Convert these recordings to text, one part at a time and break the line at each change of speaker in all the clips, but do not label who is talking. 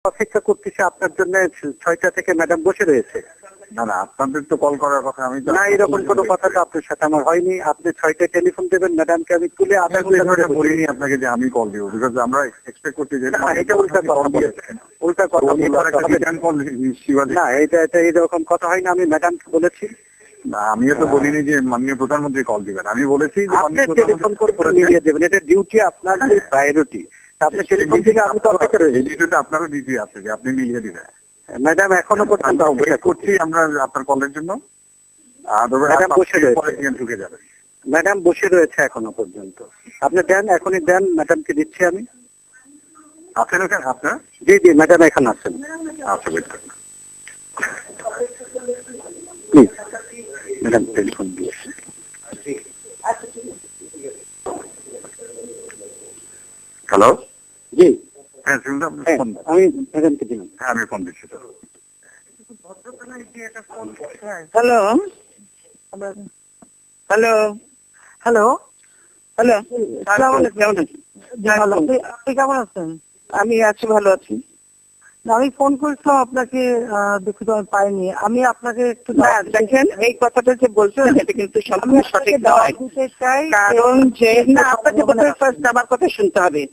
অপেক্ষা করতেছি আপনার জন্য, 6টা থেকে ম্যাডাম বসে রয়েছে।
না না, আপনাদের তো কল করার কথা। আমি
না, এরকম কোনো কথা তো আপনার সাথে আমার হয়নি। আপনি 6টায় টেলিফোন দেবেন, ম্যাডামকে আমি তুলে আধা ঘন্টা ধরে
বলিনি আপনাকে যে আমি কল দিব, বিকজ আমরা এক্সপেক্ট করছি যে
এটা উল্টা কথা বলেছেন। উল্টা কথা না, এটা এরকম কথা হয় না। আমি ম্যাডামকে বলেছি।
না, আমিও তো বলিনি যে মাননীয় প্রধানমন্ত্রী কল দিবেন। আমি বলেছি যে
আপনি টেলিফোন করে মিলিয়ে দেবেন, এটা ডিউটি, আপনার প্রায়োরিটি। আপনি টেলিফোন থেকে আমি তো অপেক্ষা রয়েছি।
আপনারও ডিউটি আছে যে আপনি মিলিয়ে দিবেন।
ম্যাডাম এখনো পর্যন্ত অপেক্ষা
করছি আমরা আপনার কলের জন্য।
ম্যাডাম বসে রয়েছে,
ঢুকে যাবে।
ম্যাডাম বসে রয়েছে এখনো পর্যন্ত। আপনি দেন, এখনই দেন, ম্যাডামকে দিচ্ছি আমি।
আছেন ওখানে আপনার?
জি জি, ম্যাডাম এখন আছেন।
আচ্ছা, ওয়েট করুন।
ম্যাডাম টেলিফোন দিয়েছে।
হ্যালো,
জি
হ্যাঁ শুনলাম, ফোন।
আমি ম্যাডামকে দিলাম।
হ্যাঁ, আমি ফোন দিচ্ছি তো।
হ্যালো হ্যালো হ্যালো হ্যালো, আসসালামু আলাইকুম। আপনি কেমন আছেন? আমি আছি, ভালো আছি। আমি ফোন করেছিলাম আপনাকে, দুঃখিত আমি পাইনি। আমি আপনাকে একটু দেখেন, এই কথাটা যে বলছেন এটা কিন্তু সম্পূর্ণ সঠিক নয়। কারণ যে না, আপনাকে প্রথমে ফার্স্ট আমার কথা শুনতে হবে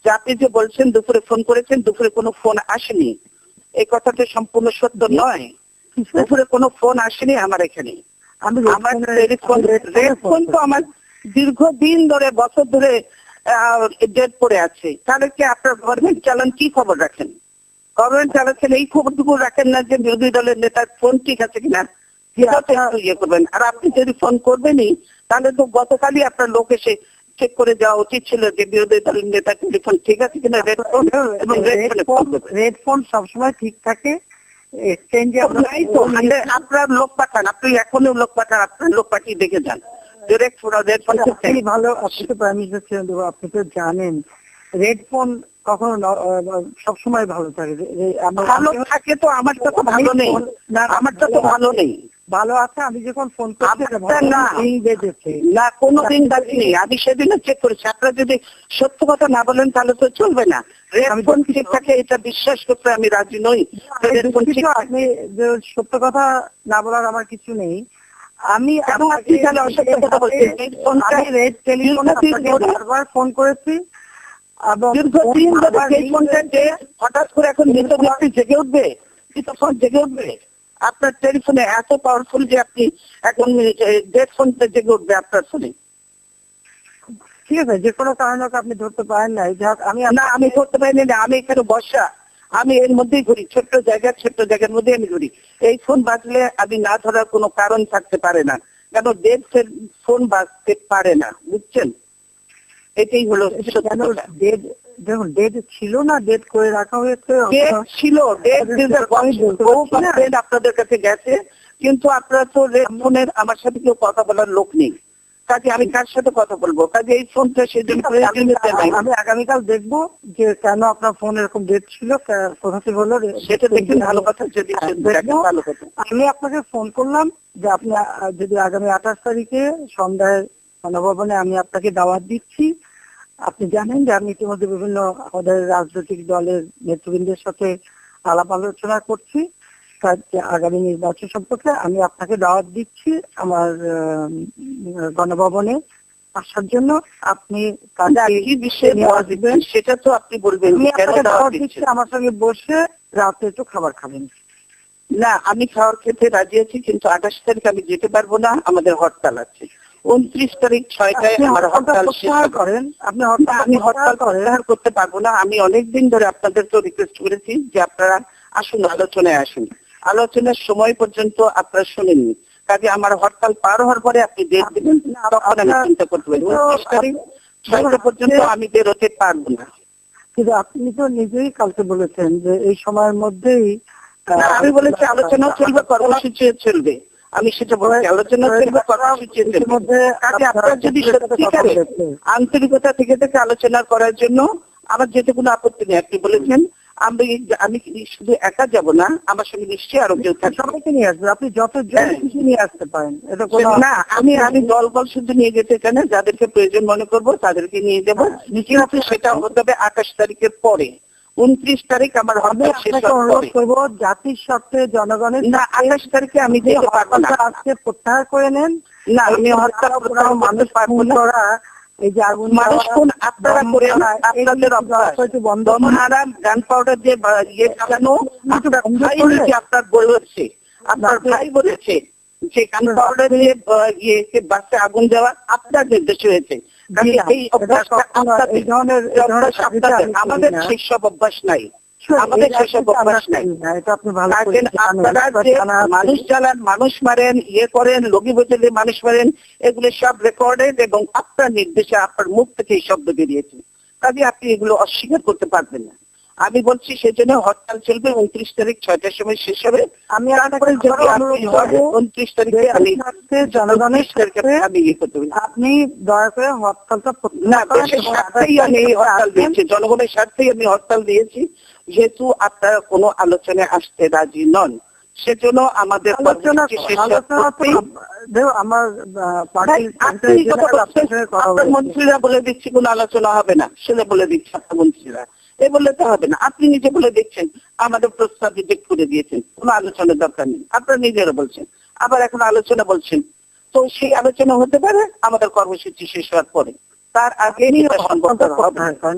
যে আপনি যে বলছেন দুপুরে ফোন করেছেন, দুপুরে কোনো ফোন আসেনি। এই কথাটা সম্পূর্ণ সত্য নয়। দুপুরে কোনো ফোন আসেনি আমার এখানে। আমার টেলিফোন তো আমার দীর্ঘদিন ধরে, বছর ধরে ডেট পড়ে আছে। তাহলে কি আপনার গভর্নমেন্ট চালান কি খবর রাখেন? গভর্নমেন্ট চালাচ্ছেন এই খবরটুকু রাখেন না যে বিরোধী দলের নেতার ফোন ঠিক আছে কিনা, ইয়ে করবেন। আর আপনি যদি ফোন করবেনই তাহলে তো গতকালই আপনার লোক এসে চেক করে যাওয়া উচিত ছিল যে বিরোধী দলের নেতার টেলিফোন ঠিক আছে কিনা। রেড ফোন সবসময় ঠিক থাকে। আপনার লোক পাঠান, আপনি এখনই লোক পাঠান, আপনার লোক পাঠিয়ে দেখে যান। ভালো, আপনি তো প্রাইম মিনিস্টার ছিলেন, আপনি তো জানেন রেড ফোন কখনো সবসময় ভালো থাকে। ভালো থাকে তো আমারটা তো ভালো নেই, আমারটা তো ভালো নেই। ভালো আছে, আমি যখন ফোন করছি না, কোনো দিন বাকি নেই। আমি সেদিনও চেক করেছি। আপনারা যদি সত্য কথা না বলেন তাহলে তো চলবে না। রেড ফোন ঠিক থাকে এটা বিশ্বাস করতে আমি রাজি নই। আপনি সত্য কথা না বলার আমার কিছু নেই। আমি ফোন করেছি হঠাৎ করে এখন মৃত ব্যক্তি জেগে উঠবে, তখন জেগে উঠবে। আপনার টেলিফোনে এত পাওয়ারফুল যে আপনি এখন ডেড ফোনটা জেগে উঠবে আপনার ফোনে। ঠিক আছে, যে কোনো কারণে আপনি ধরতে পারেন না। আমি ধরতে পারিনি না, আমি এখানে বসা, আমি এর মধ্যেই ঘুরি, ছোট্ট জায়গার মধ্যে আমি ঘুরি। এই ফোন বাজলে আমি না ধরার কোনো কারণ থাকতে পারে না, কেন ডেড ফোন বাজতে পারে না, বুঝছেন? এটাই হলো দেখুন, ডেট ছিল না, ডেট করে রাখা হয়েছে। ছিল আপনাদের কাছে গেছে, কিন্তু আপনারা তো ফোনের আমার সাথে কেউ কথা বলার লোক নেই। কাজে আমি কার সাথে কথা বলবো? কাজে এই ফোনটা সেজন্য আমি আগামীকাল দেখবো যে কেন আপনার ফোন এরকম ডেট ছিল, কোথা থেকে হলো সেটা দেখবেন। ভালো কথা, যদি ভালো কথা। আমি আপনাকে ফোন করলাম যে আপনি যদি আগামী 28 তারিখে সন্ধ্যায় গণভবনে আমি আপনাকে দাওয়াত দিচ্ছি। আপনি জানেন যে আমি ইতিমধ্যে বিভিন্ন আমাদের রাজনৈতিক দলের নেতৃবৃন্দের সাথে আলাপ আলোচনা করছি আগামী নির্বাচন সম্পর্কে। আমি আপনাকে দাওয়াত দিচ্ছি আমার গণভবনে আসার জন্য। আপনি কি বিষয়ে দাওয়াত দিবেন সেটা তো আপনি বলবেন। আমার সঙ্গে বসে রাতে একটু খাবার খাবেন। না, আমি খাবার খেতে রাজি আছি, কিন্তু 28 তারিখ আমি যেতে পারবো না, আমাদের হরতাল আছে। 29 তারিখ 6টায় আমার হরতাল করেন। আমি হরতাল প্রত্যাহার করতে পারবো না। আমি অনেকদিন ধরে আপনাদেরকে রিকোয়েস্ট করেছি যে আপনারা আসুন, আলোচনায় আসুন। আলোচনার সময় পর্যন্ত আপনারা শুনেননি। কাজে আমার হরতাল পার হওয়ার পরে আপনি ডেট দেবেন, তখন আমি চিন্তা করতে পারি। 29 তারিখ 6টা পর্যন্ত আমি বেরোতে পারবো না। কিন্তু আপনি তো নিজেই কালকে বলেছেন যে এই সময়ের মধ্যেই। আমি বলেছি আলোচনা চলবে, কর্মসূচি চলবে। আমি সেটা বলছি, আলোচনা চলবে, কর্মসূচি চলবে। আপনারা যদি সত্যিকারে আন্তরিকতা থেকে আলোচনা করার জন্য আমার যেতে কোনো আপত্তি নেই। আপনি বলেছেন আমি শুধু একা যাব না, আমার সঙ্গে নিশ্চয়ই আরো কেউ থাকবে। সবাইকে নিয়ে আসবে, আপনি যত কিছু নিয়ে আসতে পারেন। না, আমি দল শুধু নিয়ে যেতে চাই না, যাদেরকে প্রয়োজন মনে করবো তাদেরকে নিয়ে যাবো। কিন্তু সেটা হতে হবে 28 তারিখের পরে। 29 তারিখ আমার
আমি
হরতাল শেষ
আপনাকে
হওয়ার
অনুরোধ
পরে।
করবো জাতির স্বার্থে জনগণের
না, 28 তারিখে আমি
যে
যেতে পারবো না।
হরতালটা আজকে প্রত্যাহার করে নেন।
না, আমি হরতাল প্রত্যাহার
মানুষ
করতে পারবো
খুন
না।
করা, এই যে আগুন
মানুষ
দেওয়া,
খুন আপনারা
বোম
করেন,
মারা,
আপনাদের
এগুলো
অভ্যাস।
একটু বন্ধ
বোম মারা, গান পাউডার দিয়ে ইয়ে চালানো, আপনার
বন্ধ
ভাই
করলে-
নিজে আপনার বলেছে, আপনার ভাই বলেছে যে গান পাউডার দিয়ে বাসে আগুন দেওয়া আপনার নির্দেশ হয়েছে। কাজে এই অভ্যাসটা আপনাদের,
এই ধরনের
আপনাদের, আমাদের সেসব অভ্যাস নাই, আমাদের সেসব অভ্যাস নাই।
এটা আপনি ভালো করে
দেখেন, আপনারা যে মানুষ জ্বালান, মানুষ মারেন, ইয়ে করেন, লগি বোঝালে মানুষ মারেন, এগুলো সব রেকর্ডেড এবং আপনার নির্দেশে আপনার মুখ থেকে এই শব্দ বেরিয়েছে। কাজে আপনি এগুলো অস্বীকার করতে পারবেন না। আমি বলছি সেজন্য হরতাল চলবে 29 তারিখ 6টার সময় শেষ হবে।
আমি
তারপরে যদি আপনি 29 তারিখে আমি
জনগণের
আমি ইয়ে করতে পারি।
আপনি দয়া করে হরতালটা
না, দেশের স্বার্থেই আমি এই হরতাল দিয়েছি, জনগণের স্বার্থেই আমি হরতাল দিয়েছি। যেহেতু আপনারা কোনো আলোচনায় আসতে রাজি নন, সেজন্য আমাদের কর্মসূচি শেষ করতেই
আমার
আপনার মন্ত্রীরা বলে দিচ্ছি কোনো আলোচনা হবে না, সেটা বলে দিচ্ছে আপনার মন্ত্রীরা। এ বললে তো হবে না, আপনি নিজে বলে দিচ্ছেন, আমাদের প্রস্তাব রিজেক্ট করে দিয়েছেন, কোনো আলোচনার দরকার নেই, আপনারা নিজেরা বলছেন, আবার এখন আলোচনা বলছেন। তো সেই আলোচনা হতে পারে আমাদের কর্মসূচি শেষ হওয়ার পরে, তার আগে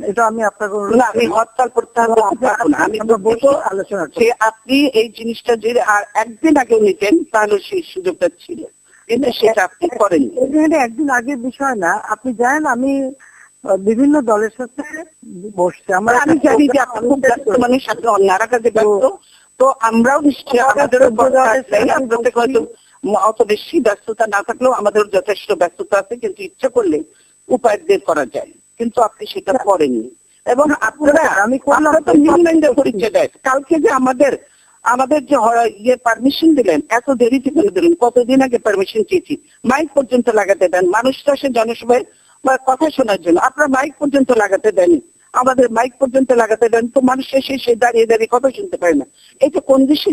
এটা আমি আপনাকে
না, আমি হরতাল প্রত্যাহার করতে পারবো না। আমি বলবো
আলোচনা
যে আপনি এই জিনিসটা যদি আর একদিন আগেও নিতেন তাহলে সেই সুযোগটা ছিল, কিন্তু সেটা আপনি করেননি।
এটা একদিন আগের বিষয় না, আপনি জানেন আমি বিভিন্ন দলের সাথে বসছি।
আমি জানি যে আপনি খুব ব্যস্ত মানুষ, আপনি অন্যারা কাজে ব্যস্ত, তো আমরাও নিশ্চয়ই আমাদেরও প্রত্যেক হয়তো অত বেশি ব্যস্ততা না থাকলেও আমাদের যথেষ্ট ব্যস্ততা আছে, কিন্তু ইচ্ছা করলে উপায় বের করা যায়, কিন্তু আপনি সেটা করেননি। এবং আপনারা তো নিউল্যান্ডের পরিচয় দেয়, কালকে যে আমাদের যে ইয়ে পারমিশন দিলেন, এত দেরিতে করে দিলেন, কতদিন আগে পারমিশন চেয়েছি, মাইক পর্যন্ত লাগাতে দেন, মানুষ তো আসে জনসভায় কথা শোনার জন্য, আপনারা মাইক পর্যন্ত লাগাতে দেন, আমাদের মাইক পর্যন্ত লাগাতে দেন, তো মানুষ এসে সে দাঁড়িয়ে দাঁড়িয়ে কথা শুনতে পারে না। এটা কোন দেশে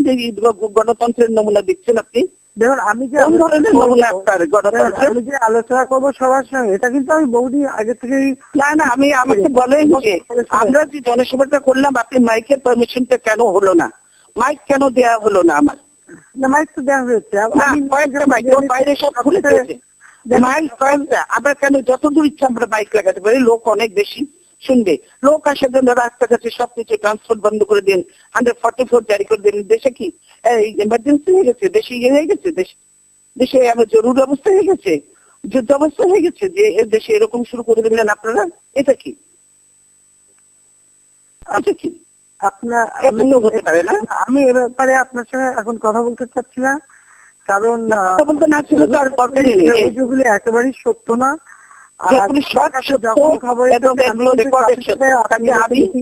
গণতন্ত্রের নমুনা দিচ্ছেন আপনি?
দেখুন, আমি যে
কোন ধরনের নমুনা আপনার গণতন্ত্রের?
আমি যে আলোচনা করবো সবার সঙ্গে, এটা কিন্তু আমি বহুদিন আগে থেকেই
না, আমি আমাকে বলেন যে আমরা যে জনসভাটা করলাম, আপনি মাইকের পারমিশনটা কেন হলো না? মাইক কেন দেয়া হলো না? আমার
মাইক তো দেওয়া হয়েছে,
কয়েকটা মাইক বাইরে সব খুলে দিয়েছে, মাইক কয়েকটা। আমরা কেন যতদূর ইচ্ছা আমরা মাইক লাগাতে পারি, লোক অনেক বেশি শুনবে, লোক আসার জন্য রাস্তাঘাটে সবকিছু ট্রান্সপোর্ট বন্ধ করে দিন, 144 জারি করে দিন। দেশে কি ইমার্জেন্সি হয়ে গেছে? দেশে ইয়ে হয়ে গেছে? দেশে আমার জরুরি অবস্থা হয়ে গেছে, যুদ্ধ অবস্থা হয়ে গেছে যে দেশে এরকম শুরু করে দিলেন আপনারা? এটা কি
আপনার
হতে পারে না?
আমি এ ব্যাপারে আপনার সঙ্গে এখন কথা বলতে চাচ্ছি না, কারণ
বলতে না ছিল তো আর দরকারই নেই।
অভিযোগগুলি একেবারেই সত্য না।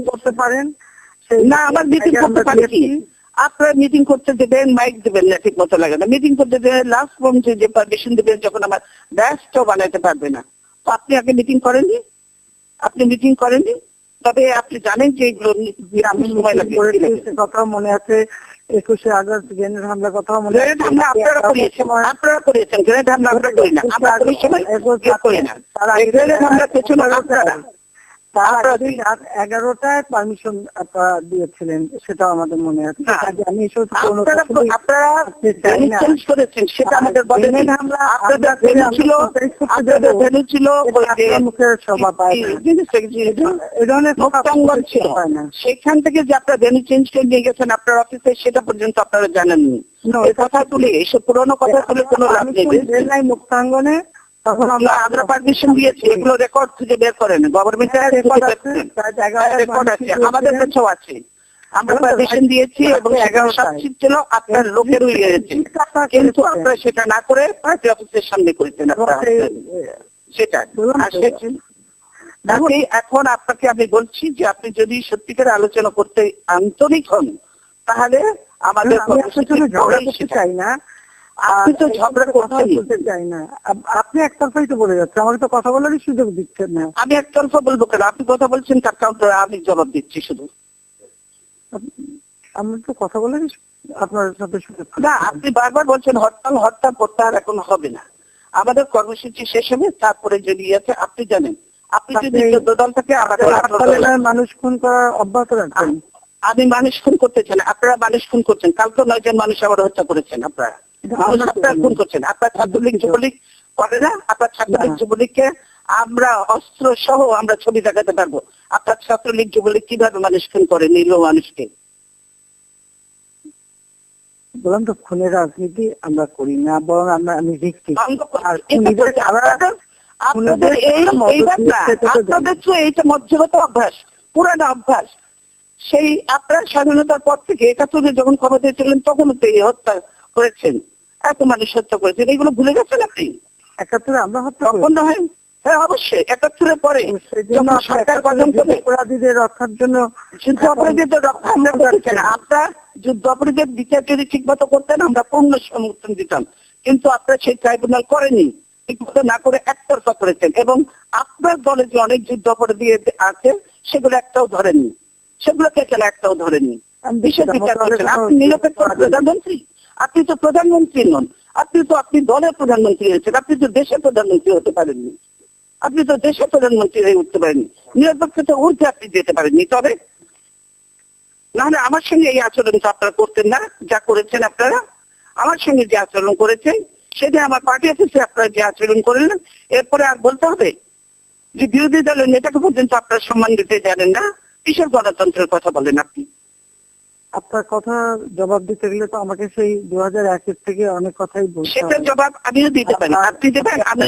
করতে পারেন
না, আমার মিটিং করতে পারে কি? আপনারা মিটিং করতে দেবেন, মাইক দেবেন না, ঠিক মতো লাগে না। মিটিং করতে দেবেন, লাস্ট পর্যন্ত যে পারমিশন দেবেন যখন আমার ব্যাচটাও বানাইতে পারবে না, তো আপনি আগে মিটিং করেননি, তবে আপনি জানেন যে এগুলো আমি সময় লাগে।
কথা মনে আছে 21শে আগস্ট গ্রেনেড হামলার কথা মনে আছে?
আপনারা করেছেন গ্রেনেড হামলা, আমরা করি না, আমরা ওই সময় করি না। গ্রেনেড হামলা পেছনে আপনারা
তার দিন রাত 11টায় পারমিশন আপনারা দিয়েছিলেন, সেটাও আমাদের মনে আছে। আমি এসব
আপনারা চেঞ্জ করেছেন, সেটা আমাদের বলেন। আপনাদের ভেনু ছিল
মুখের সভা পায়
ছিল, সেখান থেকে যে আপনারা ভেনু চেঞ্জ করে নিয়ে গেছেন আপনার অফিসে, সেটা পর্যন্ত আপনারা জানেননি। এই কথা তুলে, এসব পুরোনো কথা তুলে কোনো লাভ নেই।
মুক্তাঙ্গনে তখন
আমরা পারমিশন দিয়েছি, এগুলো রেকর্ড খুঁজে বের করেন, গভর্নমেন্টের রেকর্ড আছে, আমাদের কাছেও আছে। আমরা পারমিশন দিয়েছি এবং 11 সিট ছিল, আপনার লোকের হয়েছে, কিন্তু আপনারা সেটা না করে পার্টি অফিসের সামনে করেছেন সেটা। এখন আপনাকে আমি বলছি যে আপনি যদি সত্যিকার আলোচনা করতে আন্তরিক হন, তাহলে আমাদের
ঝগড়া করতে চাই না,
আপনি তো ঝগড়া করতে
চাই না, আপনি একতরফাই তো বলে যাচ্ছে, আমাকে তো কথা বলারই সুযোগ দিচ্ছেন না।
আমি একতরফা বলবো কেন? আপনি কথা বলছেন, তার কাউন্টারে আমি জবাব দিচ্ছি শুধু।
আমি তো কথা বলারই আপনার সাথে সুযোগ
না, আপনি বারবার বলছেন হরতাল প্রত্যাহার এখন হবে না, আমাদের কর্মসূচি শেষ হবে, তারপরে যদি আছে আপনি জানেন আপনি যদি 14 দল থেকে মানুষ খুন করা অব্যাহত রাখবেন। আমি মানুষ খুন করতে চাই না, আপনারা মানুষ খুন করছেন। কালকে 9 জন মানুষ আবার হত্যা করেছেন আপনারা, আপনারা খুন করছেন। আপনার ছাত্রলীগ যুবলীগ করে না, আপনার ছাত্রলীগ যুবলীগকে আমরা অস্ত্র সহ আমরা ছবি দেখাতে পারবো। আপনার ছাত্রলীগ যুবলীগ কিভাবে মানুষ খুন করে, নিরীহ মানুষকে। বললাম তো, খুনের রাজনীতি আমরা করি না, বরং আমি ভিক্টিম। আপনাদের এইটা মধ্যগত অভ্যাস, পুরানো অভ্যাস। সেই আপনার স্বাধীনতার পর থেকে 71 যখন ক্ষমতায় ছিলেন তখন তো এই হত্যা করেছেন, এত মানুষ হত্যা করেছেন, এগুলো ভুলে গেছেন আপনি? 71 আমরা হত্যা হয়? হ্যাঁ অবশ্যই। 71-এর পরে সরকার গঠন করে অপরাধীদের রক্ষার জন্য যুদ্ধ অপরাধীদের রক্ষা আমরা করছি না। আপনার যুদ্ধ অপরাধীদের বিচার যদি ঠিক মতো করতেন আমরা পূর্ণ সমর্থন দিতাম, কিন্তু আপনারা সেই ট্রাইব্যুনাল করেনি, ঠিক মতো না করে একতরফা করেছেন। এবং আপনার দলে যে অনেক যুদ্ধ অপরাধী আছে সেগুলো একটাও ধরেননি, সেগুলোকে কেন একটাও ধরেননি। বিশেষ বিচার করেছেন। আপনি নিরপেক্ষ প্রধানমন্ত্রী? আপনি তো প্রধানমন্ত্রী নন, আপনি দলের প্রধানমন্ত্রী হয়েছেন, আপনি তো দেশের প্রধানমন্ত্রী হতে পারেননি, আপনি তো দেশের প্রধানমন্ত্রী হয়ে উঠতে পারেননি, নিরপেক্ষতা ঊর্ধ্বে আপনি যেতে পারেননি। তবে নাহলে আমার সঙ্গে এই আচরণ তো আপনারা করতেন না, যা করেছেন আপনারা। আমার সঙ্গে যে আচরণ করেছেন সেটা আমার পার্টি অফিসে আপনারা যে আচরণ করলেন, এরপরে আর বলতে হবে যে বিরোধী দলের নেতাকে পর্যন্ত আপনারা সম্মান দিতে জানেন না, কিসের গণতন্ত্রের কথা বলেন আপনি? আপনার কথা জবাব দিতে গেলে তো আমাকে সেই 2001 থেকে অনেক কথাই বলতে হবে। সেটার জবাব আমিও দিতে পারি, আপনি দেবেন। আমি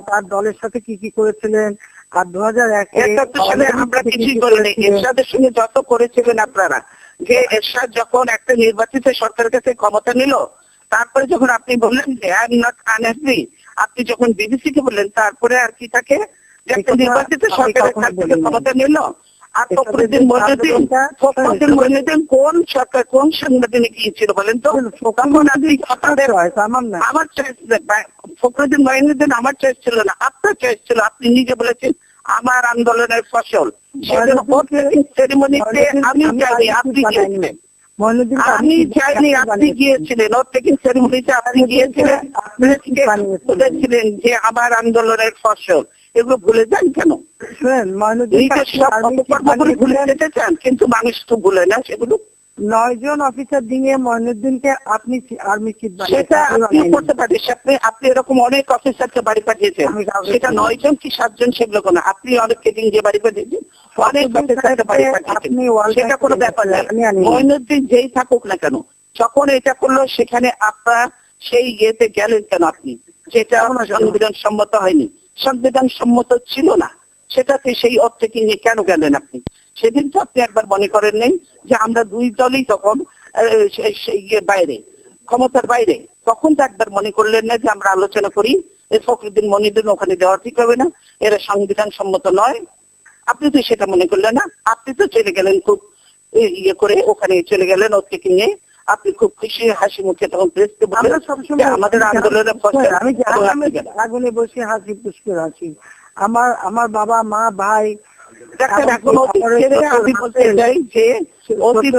তার দলের সাথে কি কি করেছিলেন, আর 2001 সালে আমরা কিছুই করিনি। এরশাদের সঙ্গে যত করেছিলেন আপনারা, যে এরশাদ যখন একটা নির্বাচিত সরকারের কাছে ক্ষমতা নিল, তারপরে যখন আপনি বললেন যে আই এম নট আনহ্যাপি, আপনি যখন বিবিসি কে বললেন, তারপরে আর কি থাকে যে একটা নির্বাচিত সরকারের কাছে ক্ষমতা নিল। আর ফখরুদ্দিন মইনুদ্দিন কোন সরকার, কোন সাংবিধানিক ছিল বলেন তো? আমার চয়েস, ফখরুদ্দিন মইনুদ্দিন আমার চয়েস ছিল না, আপনার চয়েস ছিল। আপনি নিজে বলেছেন আমার আন্দোলনের ফসল। সেরেমনিতে আমি যাইনি, আপনি গিয়েছিলেন। আমি চাইনি, আপনি গিয়েছিলেন। ওর থেকে সেরেমনিতে আপনি গিয়েছিলেন, আপনি বলেছিলেন যে আমার আন্দোলনের ফসল। এগুলো ভুলে যান কেন? ভুলে যেতে চান, কিন্তু মানুষ তো ভুলে না সেগুলো। 9 জন অফিসার দিয়ে মইনুদ্দিনকে আপনি আর্মি চিফ বানিয়েছেন, সেটা আপনি করতে পারেন। আপনি এরকম অনেক অফিসারকে বাড়ি পাঠিয়েছেন, সেটা 9 জন কি 7 জন সেগুলো কোনো, আপনি অনেককে দিয়ে বাড়ি পাঠিয়েছেন, অনেক অফিসারকে বাড়ি পাঠিয়েছেন, সেটা কোনো ব্যাপার না। মইনুদ্দিন যেই থাকুক না কেন, যখন এটা করলো সেখানে আপনার সেই ইয়েতে গেলেন কেন আপনি? যেটা সংবিধান সম্মত হয়নি, সংবিধান সম্মত ছিল না, সেটাতে সেই অর্থে নিয়ে কেন গেলেন আপনি? সেদিন তো আপনি একবার মনে করেন নেই যে আমরা দুই দলই তখন বাইরে, ক্ষমতার বাইরে, তখন তো একবার মনে করলেন না যে আমরা আলোচনা করি ফখরুদ্দিন মইনুদ্দিন ওখানে দেওয়া ঠিক হবে না, এরা সংবিধান সম্মত নয়? আপনি তো সেটা মনে করলেন না, আপনি তো চলে গেলেন খুব ইয়ে করে, ওখানে চলে গেলেন ওর থেকে নিয়ে, আপনি খুব খুশি হাসি মুখে তখন প্রেসকে বলেন আমাদের আন্দোলনের ফসল। আমি আগুনে বসে হাসি পুষ্পে হাসি, আমার বাবা মা ভাই। আমি বলতে চাই যে অতীত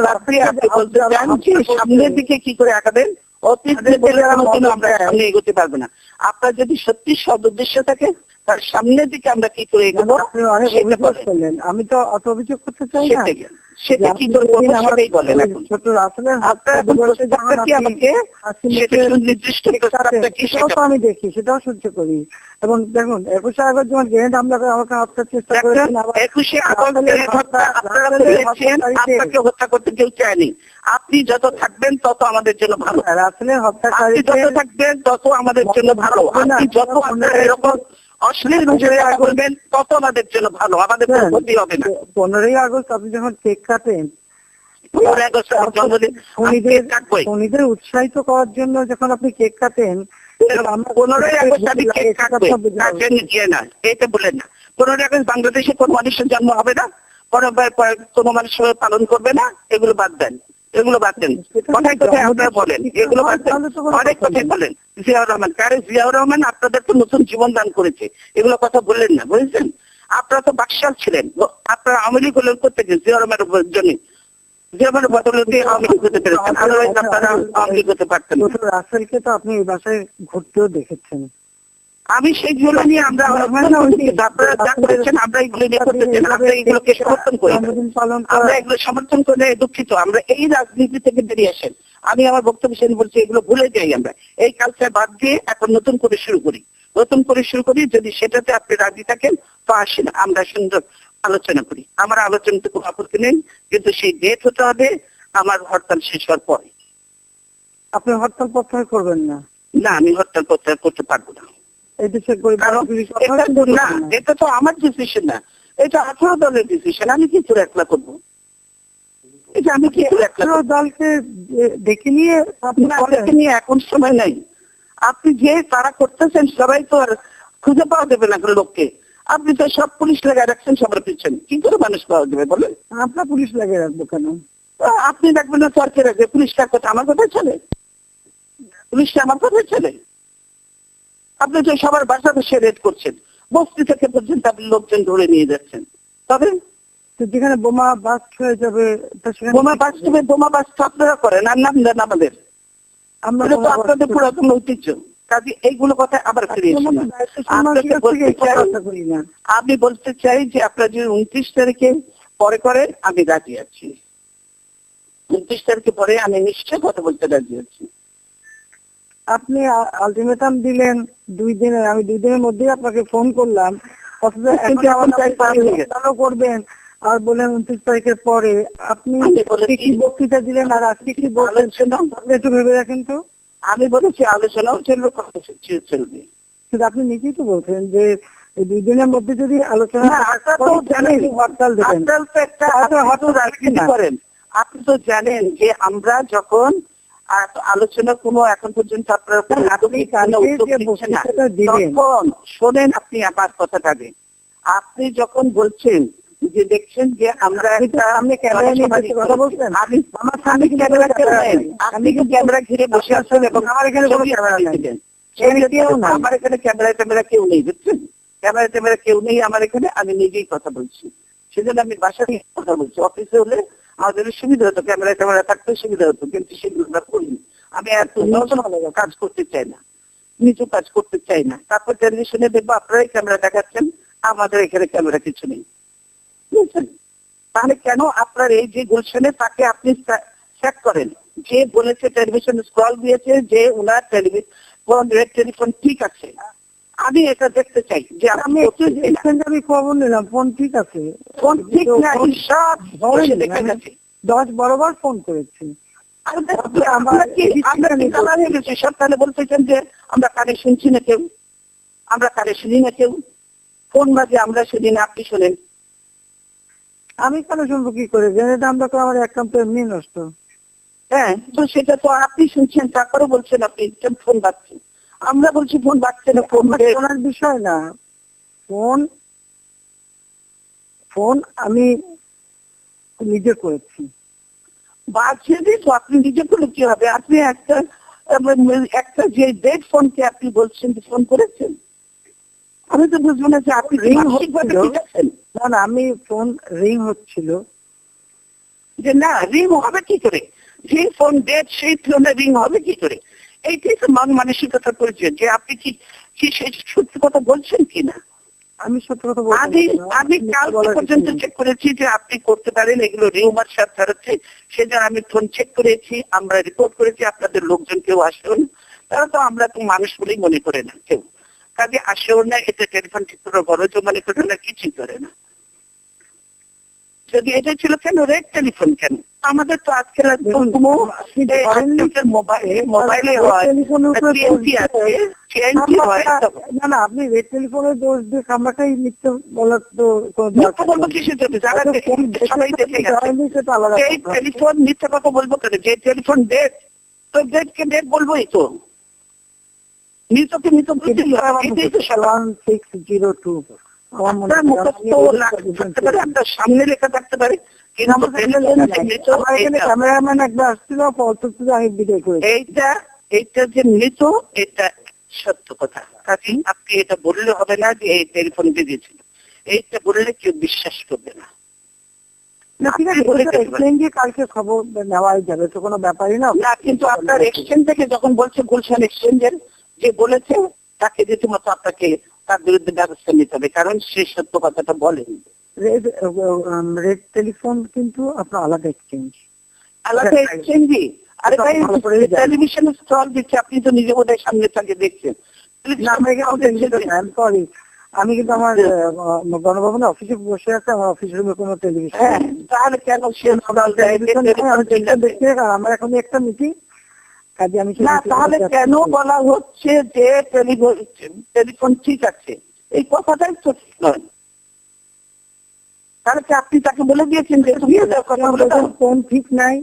সামনের দিকে কি করে আগাবেন, অতীত আমরা সামনে এগোতে পারবো না। আপনার যদি সত্যি সদ উদ্দেশ্য থাকে তার সামনের দিকে আমরা কি করে এগোবো? আমি তো অত অভিযোগ করতে চাই না, সেটা কি করবো সেটাই বলেন। এখন ছোট আসলে আমি দেখি, সেটাও সহ্য করি। এবং দেখুন 21 আগস্ট যখন গ্রেনেড হামলা করে আমাকে হত্যার চেষ্টা করেছেন, 21 আগস্ট আপনাকে হত্যা করতে কেউ চায়নি। আপনি যত থাকবেন তত আমাদের জন্য ভালো, আসলে হত্যাকারী যত থাকবেন তত আমাদের জন্য ভালো। আপনি যত এরকম অশ্লীল ভাষায় করবেন তত আমাদের জন্য ভালো, আমাদের ক্ষতি হবে না। 15ই আগস্ট আপনি যখন কেক কাটেন, 15ই আগস্ট খুনিদের উৎসাহিত করার জন্য যখন আপনি কেক কাটেন, 15ই আগস্ট আমি কেক কাটবেন না, এটা বলেন না। 15ই আগস্ট বাংলাদেশে কোন মানুষের জন্ম হবে না, কোন মানুষ পালন করবে না, এগুলো বাদ দেন, এগুলো বাদ দেন। কথায় কথায় আপনারা বলেন, এগুলো বাদ দেন, অনেক কথাই বলেন। জিয়াউর রহমান, কারে জিয়াউর রহমান আপনাদের তো নতুন জীবন দান করেছে, এগুলো কথা বললেন না, বুঝেছেন? আপনারা তো বাকশাল ছিলেন, আপনারা আওয়ামী লীগ হলেন করতে গেছেন জিয়াউর রহমানের জন্য, জিয়াউর বদলতে আওয়ামী লীগ হতে পেরেছেন, আদারওয়াইজ আপনারা আওয়ামী লীগ হতে পারতেন। রাসেলকে তো আপনি এই বাসায় ঘুরতেও দেখেছেন, আমি সেইগুলো নিয়ে আমরা আপনারা যা করেছেন আমরা এগুলো নিয়ে করতেছেন, আমরা এগুলোকে সমর্থন করি, আমরা এগুলো সমর্থন করে দুঃখিত। আমরা এই রাজনীতি থেকে বেরিয়ে আসেন। আমি আমার বক্তব্য শেষ বলছি, এগুলো ভুলে যাই আমরা, এই কালচার বাদ দিয়ে এখন নতুন করে শুরু করি, যদি সেটাতে আপনি রাজি থাকেন তো আসেন, আমরা সুন্দর আলোচনা করি। আমার আলোচনাতে কোনো আপত্তি নেই, কিন্তু সেই ডেট হতে হবে আমার হরতাল শেষ হওয়ার পরে।
আপনি হরতাল প্রত্যাহার করবেন না?
না, আমি হরতাল প্রত্যাহার করতে পারবো না। এটা তো আমার ডিসিশন না, এটা 18 দলের ডিসিশন। আমি কি করে একলা করবো? এটা আমি কি করে একলা
দলকে ডেকে নিয়ে
এখন সময় নাই। আপনি যে তারা করতেছেন সবাই তো আর খুঁজে পাওয়া যাবে না লোককে। আপনি তো সব পুলিশ লাগাই রাখছেন সবার পিছনে, কি করে মানুষ পাওয়া যাবে বলেন?
আপনার পুলিশ লাগিয়ে রাখবো কেন?
আপনি রাখবেন না, সরকার রাখবে। পুলিশটা কথা আমার কথা চলে? পুলিশটা আমার কথা চলে? আপনি তো সবার বাসা বসে রেড করছেন, বস্তি থেকে পর্যন্ত আপনি লোকজন ধরে নিয়ে যাচ্ছেন। তবে
যেখানে বোমা বাস্ট হয়ে যাবে,
বোমা বাস্ট আপনারা করেন আর নাম দেন আমাদের। আপনাদের পুরাতন ঐতিহ্য। কাজে এইগুলো কথা আবার ফিরে আমি বলতে চাই যে আপনারা যদি 29 তারিখে পরে করেন আমি রাজি আছি। 29 তারিখে পরে আমি নিশ্চয়ই কথা বলতে রাজি আছি।
আপনি আলটিমেটাম দিলেন 2 দিনের, আমি 2 দিনের মধ্যেই আপনাকে ফোন করলাম, করবেন আর বলেন 29 তারিখের পরে। আপনি কি বক্তৃতা দিলেন আর আজকে কি বলছেন একটু ভেবে রাখেন তো।
আমি বলেছি আলোচনাও চলবে, চলবে, কিন্তু
আপনি নিজেই তো বলছেন যে 2 দিনের মধ্যে যদি আলোচনা হরতাল দেবেন।
করেন আপনি তো জানেন যে আমরা যখন আলোচনা কোনো এখন পর্যন্ত আপনারা শোনেন, আপনি আমার কথাটা দেন। আপনি যখন বলছেন যে দেখছেন যে আমরা আপনি ক্যামেরা ঘিরে বসে আসেন এবং আমার এখানে কোনো ক্যামেরা নেই, আমার এখানে ক্যামেরা কেউ নেই, বুঝছেন? ক্যামেরা কেউ নেই আমার এখানে, আমি নিজেই কথা বলছি। সেজন্য আমি বাসা নিয়ে কথা বলছি। অফিসে হলে আমাদের সুবিধা হতো, ক্যামেরা থাকতে সুবিধা হতো, কিন্তু সেগুলো আমরা করিনি। আমি এত কাজ করতে চাই না, নিচু কাজ করতে চাই না। তারপর টেলিভিশনে দেখবো আপনারাই ক্যামেরা দেখাচ্ছেন, আমাদের এখানে ক্যামেরা কিছু নেই, বুঝছেন? তাহলে কেন আপনার এই যে গুলশানে তাকে আপনি চেক করেন, যে বলেছে টেলিভিশন স্ক্রল দিয়েছে যে ওনার টেলিফোন ঠিক আছে, আমি এটা দেখতে চাই যে
আমি খবর নিলাম ফোন ঠিক আছে,
ফোন ঠিক না, সব দেখা যাচ্ছে।
10 বারবার ফোন করেছি।
সরকারে বলতেছেন যে আমরা কানে শুনছি না কেউ, আমরা কানে শুনি না কেউ, ফোন বাজে আমরা শুনি না, আপনি শোনেন।
আমি কেন শুনবো কি করে? আমরা তো আমার অ্যাকাউন্ট এমনি নষ্ট।
হ্যাঁ, তো সেটা তো আপনি শুনছেন, তারপরে বলছেন আপনি ফোন বাজছে। আমরা বলছি ফোন বাজছে না, ফোন
শোনার বিষয় না। ফোন আমি নিজে করেছি।
বাজছে তো আপনি নিজে করলে কি হবে? আপনি একটা যে ডেড ফোনকে আপনি বলছেন ফোন করেছেন, আমি তো বুঝবো না যে আপনি রিং হচ্ছেন।
না, আমি ফোন রিং হচ্ছিল
যে না, রিং হবে কি করে? যে ফোন ডেড সেই ফোনে রিং হবে কি করে? এইটাই তো মানসিকতার পরিচয় যে আপনি কি সত্যি কথা বলছেন কিনা।
আমি সত্যি কথা বলছি।
আমি কাল পর্যন্ত চেক করেছি যে আপনি করতে পারেন, এগুলো রিউমার সাথে ছাড়াচ্ছে, সেজন্য আমি ফোন চেক করেছি, আমরা রিপোর্ট করেছি। আপনাদের লোকজন কেউ আসেন, তারা তো আমরা তো মানুষ বলেই মনে করে না কেউ, কাজে আসেও না। এটা টেলিফোন ঠিক করে বড় মনে করে না, কিছুই করে না। যদি এটা ছিল কেন রেড টেলিফোন কেন? আমাদের তো আজকের মোবাইলে
না, আপনি রেড টেলিফোনের দোষ দিয়ে কামড়াটাই মিথ্যে বলার তো
টেলিফোন মিথ্যে কথা বলবো কেন? যে টেলিফোন ডেট, তো ডেটকে ডেট বলবোই তো, মৃতকে মৃত বলতে
1602
আপনার সামনে লেখা থাকতে পারে।
ক্যামেরাম্যান একবার আসছিল, আমি ভিডিও করেছি।
এইটা যে মৃত, এটা সত্য কথা। কাজে আপনি এটা বললে হবে না যে এই টেলিফোন দিয়েছিল, এইটা বললে কেউ বিশ্বাস করবে না।
কালকে খবর নেওয়াই যাবে, তো কোনো ব্যাপারই না।
কিন্তু আপনার এক্সচেঞ্জ থেকে যখন বলছে গুলশান এক্সচেঞ্জের যে বলেছে তাকে রীতিমতো আপনাকে তার বিরুদ্ধে ব্যবস্থা নিতে হবে, কারণ সে সত্য কথাটা বলেন।
রেড টেলিফোন কিন্তু আপনার আলাদা এক্সচেঞ্জ,
আলাদা এক্সচেঞ্জই। আরে ভাই, টেলিভিশনে স্টল দিচ্ছে, আপনি তো নিজে বোধহয় সামনে থেকে দেখছেন।
সরি, আমি কিন্তু আমার গণভবনের অফিসে বসে আছে, আমার অফিস রুমে কোনো টেলিভিশন।
হ্যাঁ, তাহলে কেন সে
দেখতে, আমার এখন একটা মিটিং, কাজে আমি
না, তাহলে কেন বলা হচ্ছে যে টেলিফোন ঠিক আছে? এই কথাটাই তো ঠিক নয়। তাহলে কি আপনি তাকে বলে দিয়েছেন যে তুমি কথা বলে দাও?
ফোন ঠিক নাই,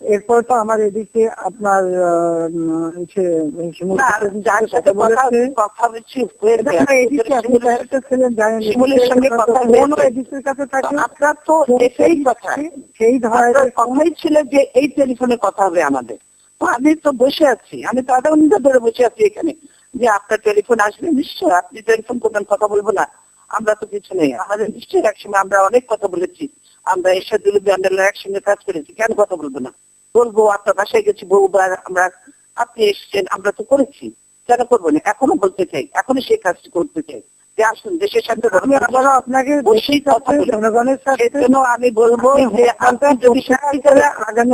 এরপর তো আমার এদিকে আপনার
যার সাথে কথা হচ্ছে শিমুলের সঙ্গে কথা আপনার তো সেই কথা, সেই ধরনের কথাই ছিল যে এই টেলিফোনে কথা হবে আমাদের। তো আমি তো বসে আছি, আমি তো আধা ঘন্টা ধরে বসে আছি এখানে, যে আপনার টেলিফোন আসবে নিশ্চয়, আপনি টেলিফোন করবেন, কথা বলবো না আমরা তো কিছু নেই। আমাদের নিশ্চয়ই একসঙ্গে আমরা অনেক কথা বলেছি, আমরা এরশাদুল আন্দোলনের একসঙ্গে কাজ করেছি, কেন কথা বলবো না? বলবো, আপনার বাসায় গেছি বহুবার, আমরা, আপনি এসছেন, আমরা তো করেছি, কেন করবো না? এখনো বলতে চাই, এখনো সেই কাজটি করতে চাই যে আসুন দেশের সাথে
আপনাকে
জনগণের সাথে। আমি বলবো যে
আগামী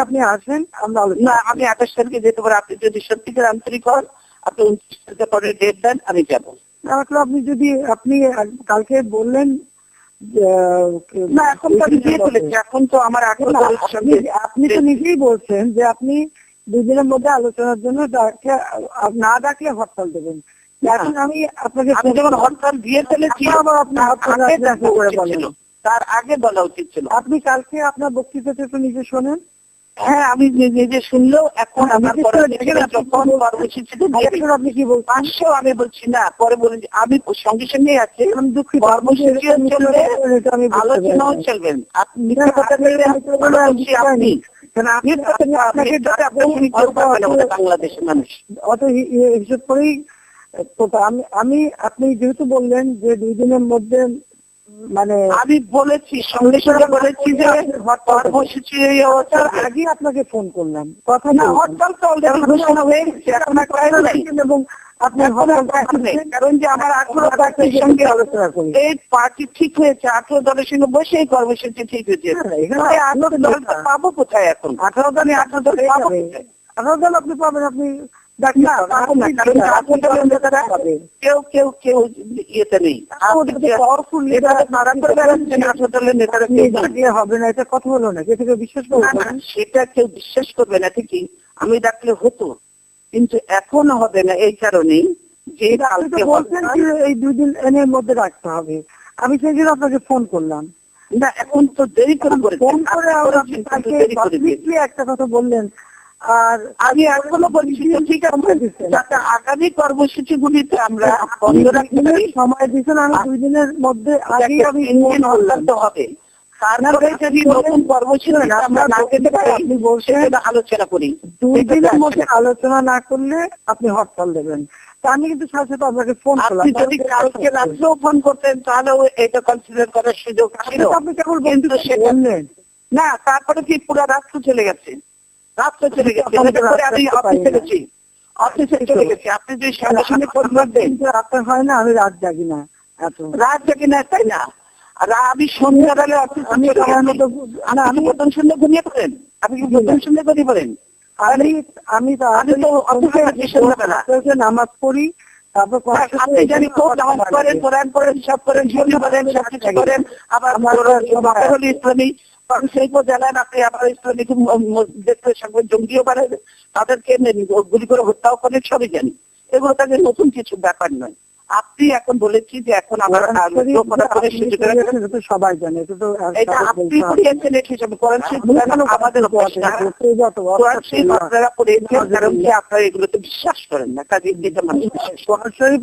আপনি আসেন, আমরা
না, আমি 28 তারিখে যেতে পারি, আপনি যদি সত্যিকার আন্তরিক হন, আপনি 29 তারিখে পরে ডেট দেন, আমি যাবো।
আপনি যদি কালকে বললেন
না, এখন তো আমি দিয়ে ফেলেছি, এখন তো আমার
আপনি তো নিজেই বলছেন যে আপনি 2 দিনের মধ্যে আলোচনার জন্য না ডাকলে হরতাল দেবেন। এখন আমি আপনাকে
যখন হরতাল দিয়ে ফেলেছি,
আবার আপনি
তার আগে বলা উচিত ছিল।
আপনি কালকে আপনার বক্তৃতাটা একটু নিজে শোনেন।
হ্যাঁ, আমি নিজে শুনলেও এখন আমার যখন কর্মসূচিতে
আপনি কি বলছেন?
500 আমি বলছি না, পরে বলেন আমি সঙ্গে সঙ্গে আছে, দুঃখিত, কর্মসূচিও চলবে, আলোচনাও চলবেন। আপনি বাংলাদেশের মানুষ
অত হিসেব করেই আমি আপনি যেহেতু বললেন যে 2 দিনের মধ্যে, মানে
আমি বলেছি, সঙ্গে সঙ্গে বলেছি যে কর্মসূচি
আগে আপনাকে ফোন করলাম, কথা
না, হরতাল তো অলরেডি ঘোষণা হয়ে গেছে, এখন
এবং আপনার
কারণ যে আমার 18 পার্টির সঙ্গে
আলোচনা করি,
এই পার্টি ঠিক হয়েছে, 18 দলের সঙ্গে বসে এই কর্মসূচি ঠিক হয়েছে। এখানে 18 দল পাবো কোথায়? এখন 18 দল পাবো,
18 দল আপনি পাবেন, আপনি
কেউ কেউ কেউ ইয়েতে নেই,
হবে না, এটা কথা হলো না, কে থেকে বিশ্বাস করবে না,
সেটা কেউ বিশ্বাস করবে না ঠিকই, আমি ডাকলে হতো, কিন্তু এখনো হবে না। এই কারণেই যে
বলছেন এই 2 দিন এর মধ্যে রাখতে হবে, আমি সেই জন্য আপনাকে ফোন করলাম।
না, এখন তো দেরি করে
ফোন করে একটা কথা বললেন, আর
আমি এখনো বলছি ঠিক আছে, যাতে আগামী কর্মসূচি গুলিতে আমরা বন্ধ রাখতে পারি।
সময় দিচ্ছেন, আমি 2 দিনের মধ্যে আগে আমি
হবে, তারপরে যদি নতুন কর্মসূচি আমরা না পেতে পারি, আপনি বলছেন আলোচনা করি।
2 দিনের মধ্যে আলোচনা না করলে আপনি হরতাল দেবেন। তা আমি কিন্তু সাথে সাথে আপনাকে ফোন করলাম,
আপনি যদি কালকে রাত্রেও ফোন করতেন তাহলেও এটা কনসিডার করার সুযোগ ছিল।
আপনি কেবল বললেন
না, তারপরে কি পুরো রাত্র চলে গেছে, রাত্রে চলে গেছে, আমি অফিসে গেছি, অফিসে চলে গেছি। আপনি যদি সঙ্গে সঙ্গে ফোন করবেন,
রাতে হয় না, আমি রাত জাগি না,
রাত জাগি না, তাই না? আর আমি সন্ধ্যাবেলা অফিস, আমি প্রথম সন্ধ্যা ঘুমিয়ে পড়েন, আপনি কি প্রথম সন্ধ্যা ঘুমিয়ে পড়েন?
আমি
তো অফিসে আছি সন্ধ্যাবেলা,
নামাজ পড়ি, তারপর
আপনি জানি খুব নামাজ পড়েন, কোরআন পড়েন, সব করেন, সন্ধ্যা করেন, সব কিছু করেন, আবার ইসলামী সেই জানান, আপনি আবার ইসলামিক দেখতে সঙ্গে জঙ্গিও বাড়েন, তাদেরকে গুলি করে হত্যাও করেন, সবই জানি। এগুলো তাদের নতুন কিছু ব্যাপার নয়। আপনি এখন বলেছি যে এখন আমরা
সবাই জানে, এটা তো
আপনি করিয়েছেন হিসাবে করেন, আমাদের আপনারা করেছেন, কারণ কি আপনারা এগুলোতে বিশ্বাস করেন না, কাজে যেটা মানুষ
সরাসরি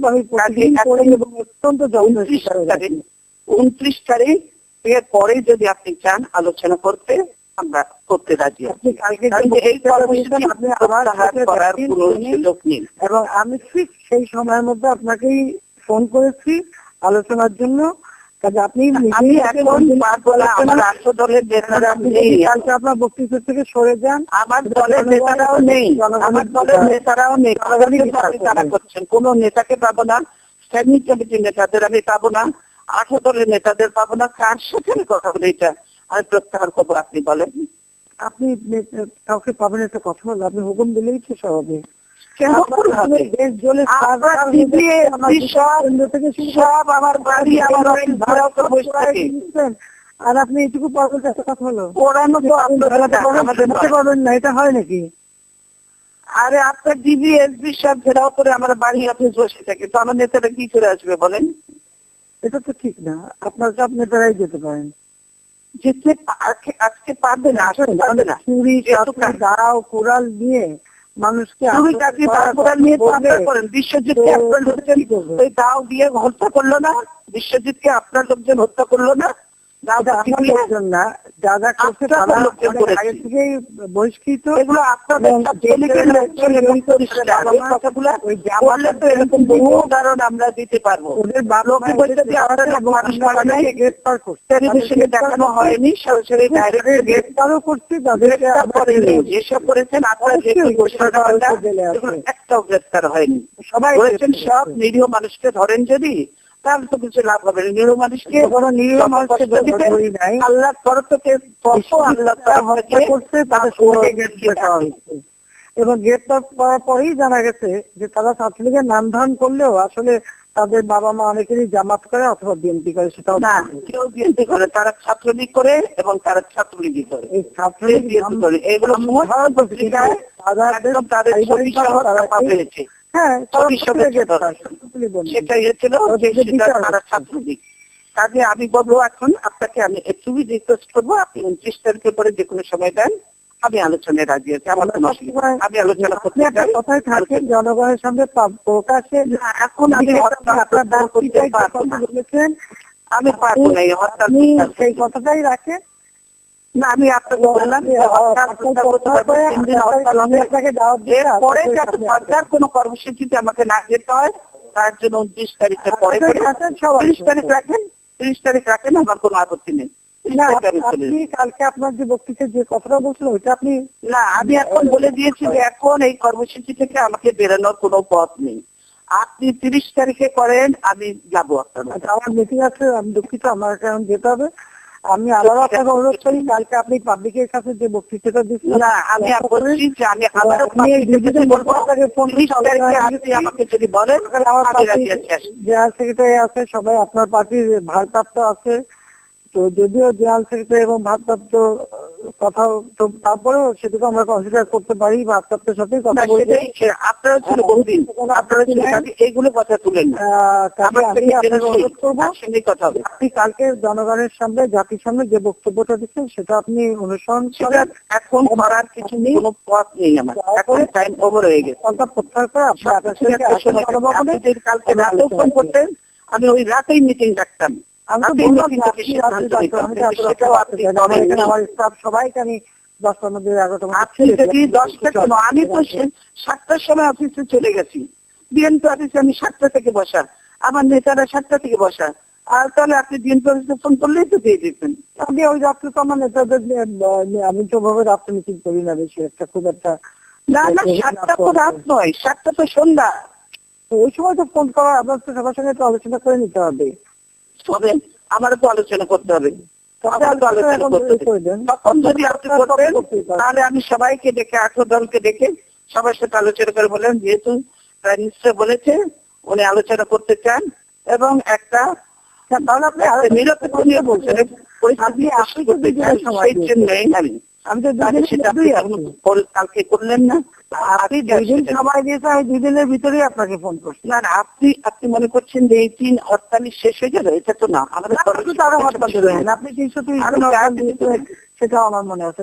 এবং অত্যন্ত
29 তারিখ এর পরে যদি আপনি চান আলোচনা করতে, আমরা করতে রাজি আছি। এই কর্মসূচি আপনি আবার করার কোনো সুযোগ নেই,
এবং আমি ঠিক সেই সময়ের মধ্যে আপনাকেই ফোন করেছি আলোচনার জন্য। কাজে আপনি
আমি এখন পারবো না, আমার 8 দলের নেতারা নেই,
কালকে আপনার বক্তৃতা থেকে সরে যান।
আমার দলের নেতারাও নেই, আমার দলের নেতারাও নেই, তারা করছেন। কোন নেতাকে পাবো না, স্ট্যান্ডিং কমিটির নেতাদের আমি পাবো না, 8 দলের নেতাদের পাবো না। কার সাথে আমি কথা বলে এটা আমি প্রত্যাহার করবো? আপনি বলেন।
আপনি কাউকে পাবেন একটা কথা হলো, আপনি হুকুম দিলেই তো সব হবে। দেশ জ্বলে
সব আমার বাড়ি, আমার অফিস ভাড়াও তো বসে থাকে।
আর আপনি এটুকু পারবেন একটা কথা হলো,
ওরানো তো আমাদের
পারবেন না, এটা হয় নাকি?
আরে আপনার ডিবি এসবি সব ঘেরাও করে আমার বাড়ি অফিস বসে থাকে, তো আমার নেতারা কি করে আসবে বলেন?
এটা তো ঠিক না, আপনার সব নেতারাই যেতে পারেন।
যেতে আজকে পারবে না, আসলে পারবে না।
চুরি দাও কোরাল নিয়ে মানুষকে
বিশ্বজিৎকে আপনার লোকজন ওই দাও দিয়ে হত্যা করলো না? বিশ্বজিৎকে আপনার লোকজন হত্যা করলো না?
যা যা করছে আগে থেকেই বহিষ্কৃত।
এগুলো আপনাদের এরকম বহু উদাহরণ আমরা দিতে পারবো। টেলিভিশনে দেখানো হয়নি, সরাসরি ডাইরেক্ট
গ্রেফতারও করছে
যেসব করেছেন আপনারা একটাও গ্রেফতার হয়নি। সবাই বলেছেন সব নিরীহ মানুষকে ধরেন যদি, তাহলে তো কিছু লাভ হবে না। নিরীহ মানুষকে আল্লাহ তরফ থেকে
এবং গ্রেফতার করার পরেই জানা গেছে যে তারা ছাত্রলীগের নাম ধারণ করলেও আসলে তাদের বাবা মা অনেকেরই জামাত করে অথবা বিএনপি করে। সেটাও
না, কেউ বিএনপি করে, তারা ছাত্রলীগ করে এবং তারা ছাত্রলীগই করে,
এই ছাত্রলীগ
করে। এগুলো পেয়েছে।
হ্যাঁ,
সেটাই হচ্ছিল তারা ছাত্রলীগ। কাজে আমি বলবো এখন আপনাকে আমি একটুই রিকোয়েস্ট করবো, আপনি 29 তারিখের পরে যে কোনো সময় দেন, আমি আলোচনায় রাজি আছি। আমার কোনো অসুবিধা, আমি আলোচনা করতে চাই।
কথায় থাকেন জনগণের সামনে প্রকাশে।
এখন আমি আপনার দান করতে বলেছেন, আমি পারবো না
সেই কথাটাই রাখেন।
না, আমি আপনাকে বললাম সরকার কোন কর্মসূচিতে আমাকে না যেতে হয়, তার জন্য 29 তারিখের পরে 30 তারিখ রাখেন, 30 তারিখ রাখেন, আমার কোনো আপত্তি নেই।
কালকে আপনার যে বক্তৃতা যে কথাটা বলছিল ওইটা আপনি
না, আমি এখন বলে দিয়েছি যে এখন এই কর্মসূচি থেকে আমাকে বেরোনোর কোনো পথ নেই। আপনি 30 তারিখে করেন, আমি যাবো আপনার।
আমার মিটিং আছে, আমি দুঃখিত, আমার এখন যেতে হবে। আমি আলাদা আপনাকে অনুরোধ করি, কালকে আপনি পাবলিকের কাছে যে বক্তৃতাটা দিচ্ছেন,
না আমি বলছি যে আমি আমাকে যদি বলেন,
আমার জেনারেল সেক্রেটারি আছে, সবাই আপনার পার্টির ভারপ্রাপ্ত আছে, তো যদিও জেনারেল সেক্রেটারি এবং ভারপ্রাপ্ত কথা, তো তারপরেও সেটুকু আমরা কনসিডার করতে পারি, ভারপ্রাপ্তের সাথে কথা বলতে।
আপনারা ছিল বহুদিন, আপনারা ছিল এইগুলো কথা তুলেন।
আপনি কালকে জনগণের সামনে, জাতির সামনে যে বক্তব্যটা দিচ্ছেন সেটা আপনি অনুসরণ করেন।
এখন করার কিছু নেই, কোনো পথ নেই আমার, এখন টাইম ওভার হয়ে গেছে।
প্রত্যাহার করে
কালকে রাতেও ফোন করতেন, আমি ওই রাতেই মিটিং ডাকতাম।
সবাইকে আমি 10টার মধ্যে 11টা,
আমি তো 7টার সময় অফিসে চলে গেছি, বিএনপি অফিসে আমি 7টা থেকে বসা, আমার নেতারা 7টা থেকে বসা। আর তাহলে আপনি বিএনপি অফিসে ফোন করলেই তো দিয়ে দিতেন।
আমি ওই রাত্রে তো আমার নেতাদের, আমি তো ভাবে রাত্রে মিটিং করি না বেশি একটা, খুব একটা।
না না, 7টা তো রাত নয়, 7টা তো সন্ধ্যা।
ওই সময় তো ফোন করা, আপনার তো সবার সঙ্গে তো আলোচনা করে নিতে হবে।
আমারও তো আলোচনা করতে হবে, তখন যদি আপনি করতেন তাহলে আমি সবাইকে ডেকে, 8 দলকে ডেকে সবার সাথে আলোচনা করে বলেন, যেহেতু প্রাইম মিনিস্টার বলেছে উনি আলোচনা করতে চান এবং একটা, তাহলে আপনি নিরপেক্ষ নিয়ে বলছেন আমি তো সেটা কালকে করলেন না।
আপনি 2 দিন সময় দিয়েছে, আমি 2 দিনের ভিতরেই আপনাকে ফোন করছি।
না, আপনি মনে করছেন যে এই 3 হরতালি শেষ হয়ে যাবে? এটা তো না, আমাদের
আপনি 330 সেটা আমার মনে আছে।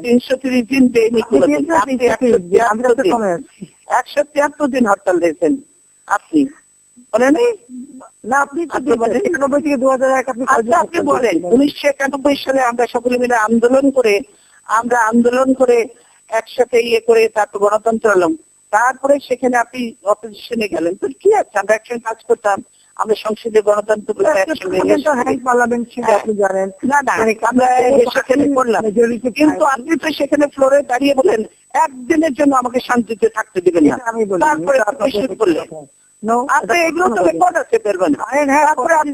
330 দিন দেয়নি, 173 দিন হরতাল দিয়েছেন আপনি, বলেন
না? আপনি 91 থেকে 2001
আপনি বলেন 1991 সালে আমরা সকলে মিলে আন্দোলন করে একসাথে করে তারপর গণতন্ত্র এলাম, তারপরে সেখানে আপনি অপোজিশনে গেলেন, তো কি আছে, আমরা একসঙ্গে কাজ করতাম। আমরা সংসদীয় গণতন্ত্র
পার্লামেন্ট ছিল আপনি জানেন।
না না আমরা সেখানে করলাম, কিন্তু আপনি তো সেখানে ফ্লোরে দাঁড়িয়ে বলেন একদিনের জন্য আমাকে শান্তিতে থাকতে দিবেন না,
আমি বলি
তারপরে আপনি শুরু করলেন। আপনি এগুলো তো রেকর্ড আছে পারবেন। তারপরে আপনি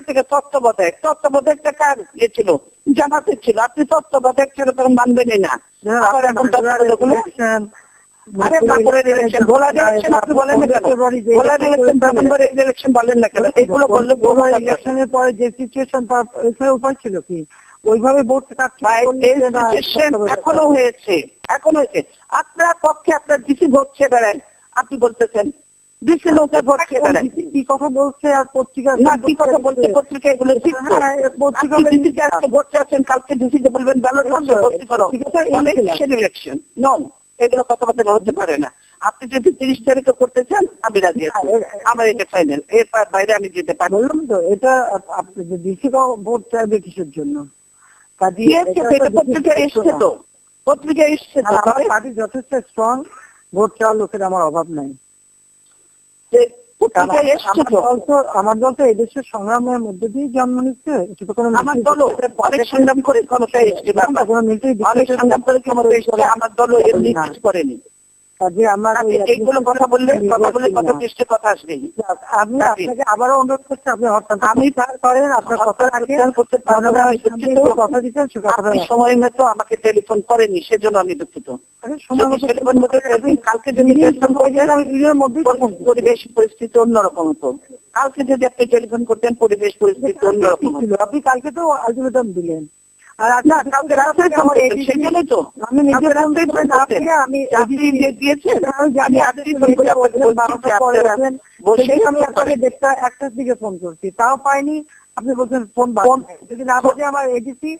থেকে তত্ত্বাবধায়কটা কার ইয়ে ছিল? জামাতের ছিল। আপনি তত্ত্বাবধায়ক ছিল তখন মানবেনই না। আবার এখন আরে তারপরে ইলেকশন, ভোলা ইলেকশন আপনি বলেন না কেন? ভোলা ইলেকশন নভেম্বরের ইলেকশন বলেন না কেন? এগুলো বললে
ইলেকশনের পরে যে সিচুয়েশন তার উপায় ছিল কি ওইভাবে ভোট
এখনো হয়েছে, এখনো হয়েছে। আপনার পক্ষে আপনার ডিসি ভোট চেয়ে বেড়ান, আপনি বলতেছেন ডিসি লোকের ভোট চেয়ে বেড়ান।
কি কথা বলছে আর পত্রিকা
না কি কথা বলছে পত্রিকা এগুলো পত্রিকা ভোট চাচ্ছেন, কালকে ডিসিকে বলবেন ব্যালট ইলেকশন নন, এগুলো কথাবার্তা হতে পারে না। আপনি যদি 30 তারিখে করতে চান আমি রাজি আছি, আমার এটা ফাইনাল, এর বাইরে আমি যেতে পারি।
বললাম তো এটা আপনি ডিসি ভোট চাইবে কিসের জন্য?
পত্রিকা এসছে তো, পত্রিকা এসছে তো,
পার্টি যথেষ্ট স্ট্রং, ভোট চাওয়ার লোকের আমার অভাব নাই। আমার দল তো এই দেশের সংগ্রামের মধ্যে দিয়ে জন্ম নিচ্ছে।
আমার দল অনেক সংগ্রাম করে ক্ষমতায় এসছে, অনেক সংগ্রাম করে ক্ষমতায় এসছে, আমার দল এমনি কিছু করেনি। এইগুলো কথা বললে কথা পৃষ্ঠে কথা আসবে।
আমি আপনাকে আবারও অনুরোধ করছি, আপনি আমি করেন আপনার কথা করতে কথা দিচ্ছেন,
সময় মতো আমাকে টেলিফোন করেনি, সেজন্য আমি দুঃখিত। কালকে যদি পরিবেশ পরিস্থিতি অন্যরকম হতো, কালকে যদি আপনি টেলিফোন করতেন পরিবেশ পরিস্থিতি অন্যরকম ছিল।
আপনি কালকে তো আলটিমেটাম দিলেন, আর
কালকে সেখানে তো আমি নিজের আমি দিয়েছেন,
আমি আপনাকে 1টার দিকে ফোন করছি, তাও পাইনি। আপনি বলছেন ফোন যদি না বাজে আমার এডিসি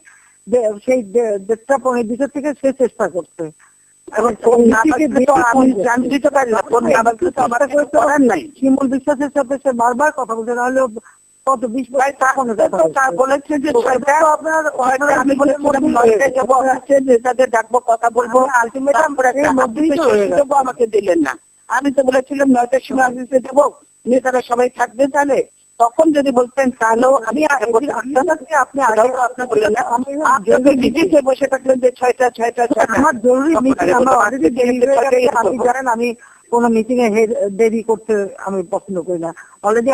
সেই 1:15 থেকে সে চেষ্টা করছে। শিমুল বিশ্বাসের সাথে সে বারবার কথা বলছে, নাহলে কত 20
বলেছেন যে তাদের ডাকবো কথা বলবো, আলটিমেটাম আমাকে দিলেন না। আমি তো বলেছিলাম 9টার সময় অফিসে দেবো, নেতারা সবাই থাকবে, তাহলে তখন যদি বলতেন তাহলেও আমি আপনি আগে আপনার বললেন না, আমি বসে থাকলেন যে 6টা
আমার জরুরি মিটিং, আপনি জানেন আমি কোন মিটিং এ দেরি করতে আমি পছন্দ করি না। অলরেডি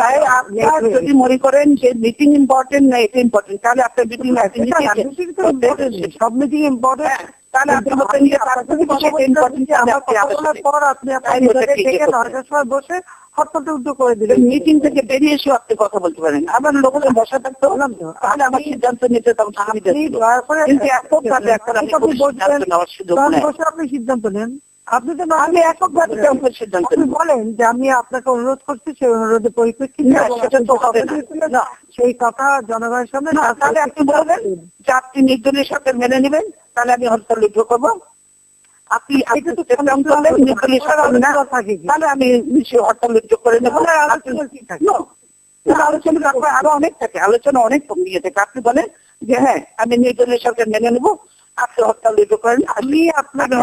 যদি মনে করেন যে মিটিং ইম্পর্টেন্ট না এটা ইম্পর্টেন্ট, তাহলে আপনার মিটিং
সব মিটিং ইম্পর্টেন্ট,
তাহলে আপনি
বসে হটপটে উদ্যোগ করে দিলেন,
মিটিং থেকে বেরিয়ে এসেও আপনি কথা বলতে পারেন। আমার লোকের বসা থাকতে হলাম তো, তাহলে আমার সিদ্ধান্ত নিতে তখন
আপনি সিদ্ধান্ত নেন। আপনি তো
আমি এককভাবে সিদ্ধান্ত
বলেন যে আমি আপনাকে অনুরোধ করছি, সেই অনুরোধের পরিপ্রেক্ষিতে সেই কথা জনগণের সামনে,
তাহলে আপনি বলবেন যে আপনি নির্দলীয় সরকার মেনে নেবেন, তাহলে আমি হরতাল উদ্যোগ করবো। আপনি তাহলে আমি হরতাল উদ্যোগ করে নেবো। আলোচনা আরো অনেক থাকে, আলোচনা অনেক ইয়ে থাকে। আপনি বলেন যে হ্যাঁ আমি নির্দলীয় সরকার মেনে নেবো, আপনি হরতাল উদ্যোগ করেন, আমি আপনাকে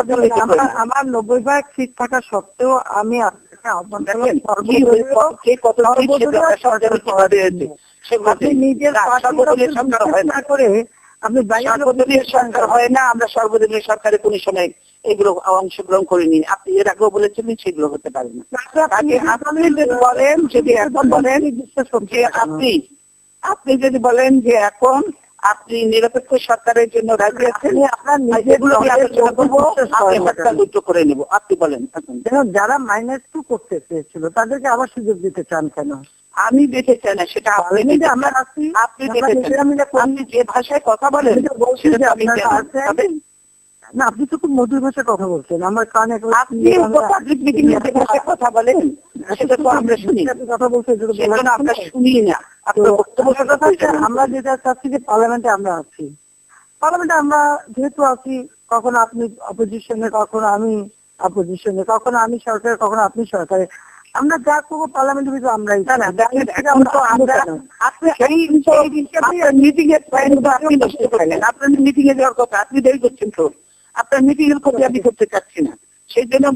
আমার 90% সিট থাকা সত্ত্বেও আমি আপনাকে আহ্বান নিজের না করে আপনি
সর্বদলীয় সরকার হয় না, আমরা সর্বদলীয় সরকারে কোন সময় এগুলো অংশগ্রহণ করিনি। আপনি এর আগেও বলেছিলেন সেগুলো হতে পারে না। আপনি যদি বলেন, যদি এখন বলেন যে আপনি যদি বলেন যে এখন আপনি নিরপেক্ষ সরকারের জন্য রাজি আছেন, আপনার নিজেগুলো আলোচনা করবো, উদ্যোগ করে নেবো। আপনি বলেন
যারা -2 করতে চেয়েছিল তাদেরকে আবার সুযোগ দিতে চান কেন?
আমি দিতে চাই না, সেটা আপনি দিতে চান। আপনি যে ভাষায় কথা বলেন
না, আপনি তো খুব মধুর ভাষায় কথা বলছেন, আমার কানে
আপনি পাবলিক মিটিং এ যে ভাষায় কথা বলেন সেটা তো আমরা শুনি,
কথা বলছেন
আমরা শুনি না। আপনার বক্তব্য
আমরা যেটা চাচ্ছি যে পার্লামেন্টে আমরা আছি, পার্লামেন্টে আমরা যেহেতু আছি, কখনো আপনি অপোজিশনে, কখনো আমি অপোজিশনে, কখনো আমি সরকারে, কখনো আপনি সরকারে, আমরা যা করবো পার্লামেন্টের ভিতরে আমরাই।
আপনার মিটিং এ যাওয়ার কথা, আপনি দেরি করছেন তো, আপনার মিটিং এর কপি আমি করতে চাচ্ছি না, সেই জন্য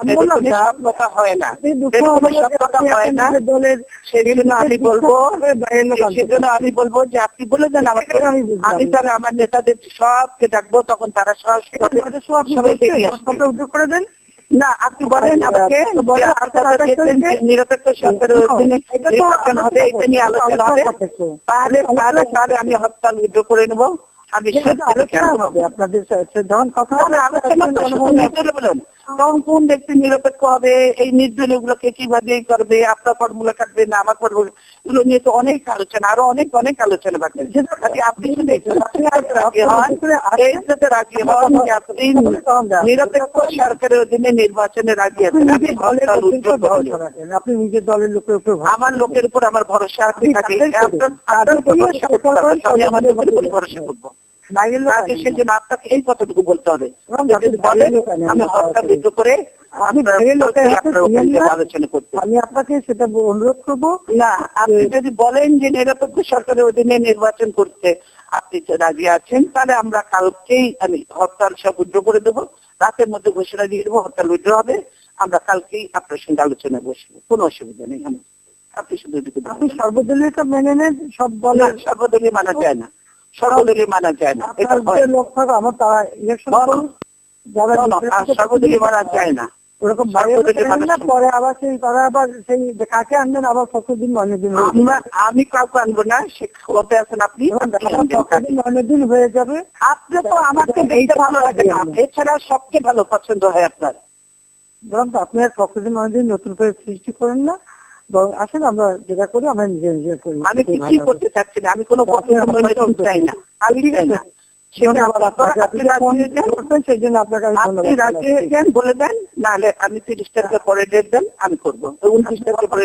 আমি বললাম সব কথা হয় না, সব কথা হয় না। সেই জন্য আমি বলবো যে আপনি বলে দেন আমাকে, আমি তাহলে আমার নেতাদের সবকে ডাকবো, তখন তারা সবাই করে দেন। না, আপনি বলেন আমাকে নিরপেক্ষ সরকারের অধীনে নির্বাচন হবে, এটা নিয়ে আলোচনা হবে, তাহলে আমি হরতাল উইথড্র করে নেবো। আমি
আপনাদের যখন কথা
বলুন তখন কোন ব্যক্তি নিরপেক্ষ হবে, এই নির্দলীয় গুলোকে কিভাবে করবে, আপনার ফর্মুলা কাটবে না আমার ফর্মুলা, এগুলো নিয়ে তো অনেক আলোচনা, আরো অনেক আলোচনা বাকি। আপনি যদি নিরপেক্ষ সরকারের অধীনে নির্বাচনের আগে
আপনি নিজের দলের লোকের উপর,
আমার লোকের উপর আমার ভরসা আছে, আমাদের ভরসা করবো। সেজন্য আপনাকে এই কথাটুকু বলতে হবে, আমি হরতাল বিদ্রোহ করে আলোচনা করতে।
আমি আপনাকে সেটা অনুরোধ করবো।
না, আপনি যদি বলেন যে নিরপেক্ষ সরকারের অধীনে নির্বাচন করতে আপনি রাজি আছেন, তাহলে আমরা কালকেই আমি হরতাল সব উইথড্র করে দেবো, রাতের মধ্যে ঘোষণা দিয়ে দেবো হরতাল উইথড্র হবে, আমরা কালকেই আপনার সঙ্গে আলোচনায় বসবো, কোনো অসুবিধা নেই। আপনি শুধু
আপনি সর্বদলীয়টা মেনে নেন, সব দলের
সর্বদলীয় মানা যায় না, সর্বদলীয় মানা যায় না,
লোক থাকে আমার তারা ইলেকশন
সর্বদলীয় মানা যায় না,
ওরকম পরে আবার সেই তারা আবার সেই কাকে আনবেন, আবার কতদিন অনেক দিন
আমি কাউকে আনবো না, সে কবে আছেন আপনি,
অনেক দিন হয়ে যাবে।
আপনি তো আমাকে দেখতে ভালো লাগে না, এছাড়া সবচেয়ে ভালো পছন্দ হয় আপনার,
বরং আপনি আর কতদিন অনেকদিন নতুন করে সৃষ্টি করেন না, বরং আসেন আমরা যেটা করি আমরা নিজে করি।
আমি কিছুই করতে চাচ্ছি না, আমি কোনো চাই না, আমি চাই না। বলে দেন, নাহলে আমি 30 তারিখের পরে ডেট দেন, আমি করবো 29 তারিখের পরে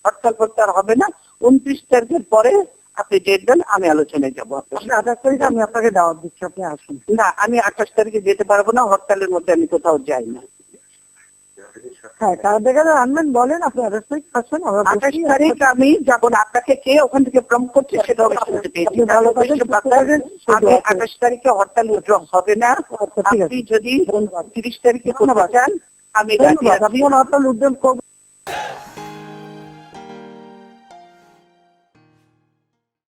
হরতাল ফরতাল হবে না, 29 তারিখের পরে আপনি ডেট দেন, আমি আলোচনায় যাবো।
28 তারিখে আমি আপনাকে দাওয়াত দিচ্ছি, আপনি আসুন।
না, আমি 28 তারিখে যেতে পারবো না, হরতালের মধ্যে আমি কোথাও যাই না।
হ্যাঁ, কারা দেখা আনবেন বলেন, আপনি 28 তারিখ আসেন।
28 তারিখ আমি যাবো না, আপনাকে কে ওখান থেকে প্রম করছে সেটা আমি 28 তারিখে হরতাল উইথড্র হবে না। আপনি যদি 30 তারিখে করতে চান আমি
হরতাল উদ্যোগ করবো।